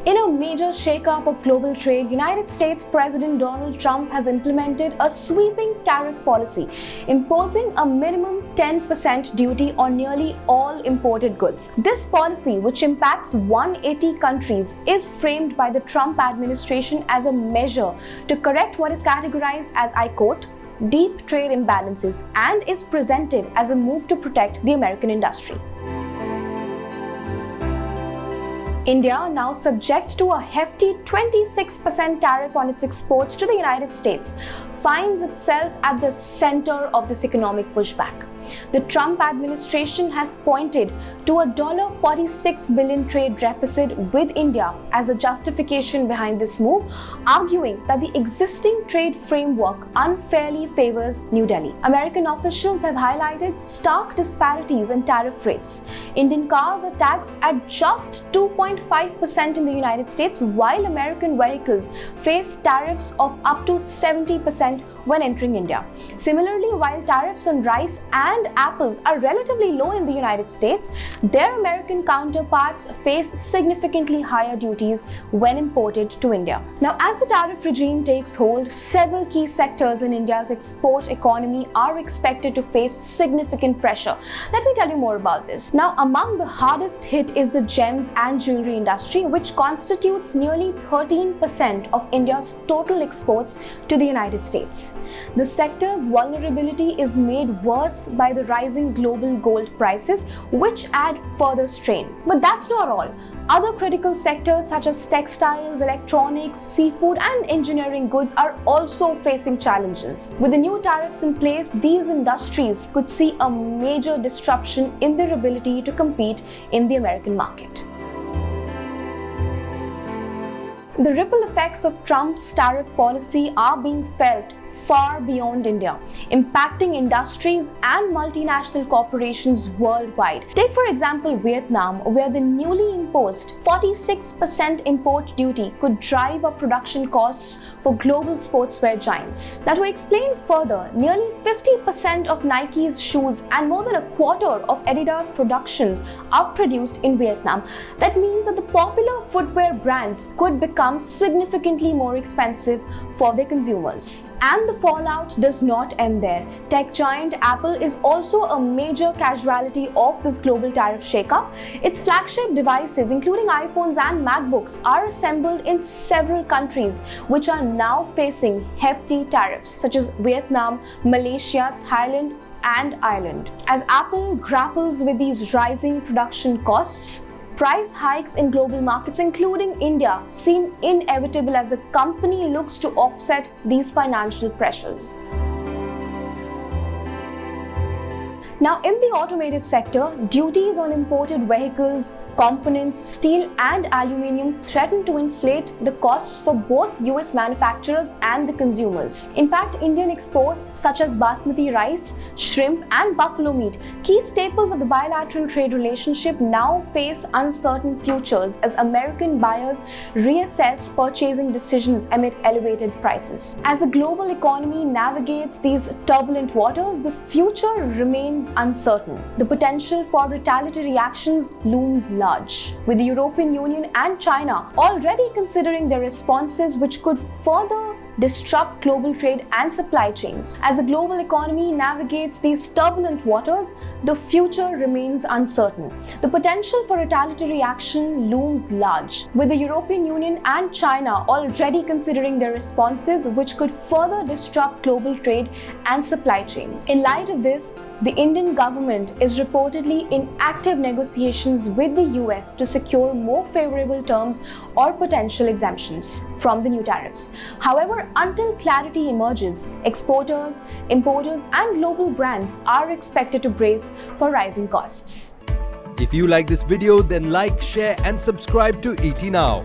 In a major shakeup of global trade, United States President Donald Trump has implemented a sweeping tariff policy, imposing a minimum 10% duty on nearly all imported goods. This policy, which impacts 180 countries, is framed by the Trump administration as a measure to correct what is categorized as, I quote, deep trade imbalances, and is presented as a move to protect the American industry. India, now subject to a hefty 26% tariff on its exports to the United States, finds itself at the center of this economic pushback. The Trump administration has pointed to a $46 billion trade deficit with India as the justification behind this move, arguing that the existing trade framework unfairly favors New Delhi. American officials have highlighted stark disparities in tariff rates. Indian cars are taxed at just 2.5% in the United States, while American vehicles face tariffs of up to 70% when entering India. Similarly, while tariffs on rice and apples are relatively low in the United States, their American counterparts face significantly higher duties when imported to India. Now, as the tariff regime takes hold, several key sectors in India's export economy are expected to face significant pressure. Let me tell you more about this. Now, among the hardest hit is the gems and jewelry industry, which constitutes nearly 13% of India's total exports to the United States. The sector's vulnerability is made worse by the rising global gold prices, which add further strain. But that's not all. Other critical sectors such as textiles, electronics, seafood, and engineering goods are also facing challenges. With the new tariffs in place, these industries could see a major disruption in their ability to compete in the American market. The ripple effects of Trump's tariff policy are being felt far beyond India, impacting industries and multinational corporations worldwide. Take, for example, Vietnam, where the newly imposed 46% import duty could drive up production costs for global sportswear giants. Now, to explain further, nearly 50% of Nike's shoes and more than a quarter of Adidas productions are produced in Vietnam. That means that the popular footwear brands could become significantly more expensive for their consumers. And the fallout does not end there. Tech giant Apple is also a major casualty of this global tariff shakeup. Its flagship devices, including iPhones and MacBooks, are assembled in several countries which are now facing hefty tariffs, such as Vietnam, Malaysia, Thailand, and Ireland. As Apple grapples with these rising production costs, price hikes in global markets, including India, seem inevitable as the company looks to offset these financial pressures. Now, in the automotive sector, duties on imported vehicles, components, steel and aluminium threaten to inflate the costs for both US manufacturers and the consumers. In fact, Indian exports such as basmati rice, shrimp and buffalo meat, key staples of the bilateral trade relationship, now face uncertain futures as American buyers reassess purchasing decisions amid elevated prices. As the global economy navigates these turbulent waters, the future remains uncertain. The potential for retaliatory actions looms large, with the European Union and China already considering their responses, which could further disrupt global trade and supply chains. As the global economy navigates these turbulent waters, the future remains uncertain. The potential for retaliatory action looms large, with the European Union and China already considering their responses, which could further disrupt global trade and supply chains. In light of this, the Indian government is reportedly in active negotiations with the US to secure more favorable terms or potential exemptions from the new tariffs. However, until clarity emerges, exporters, importers, and global brands are expected to brace for rising costs. If you like this video, then like, share, and subscribe to ET Now.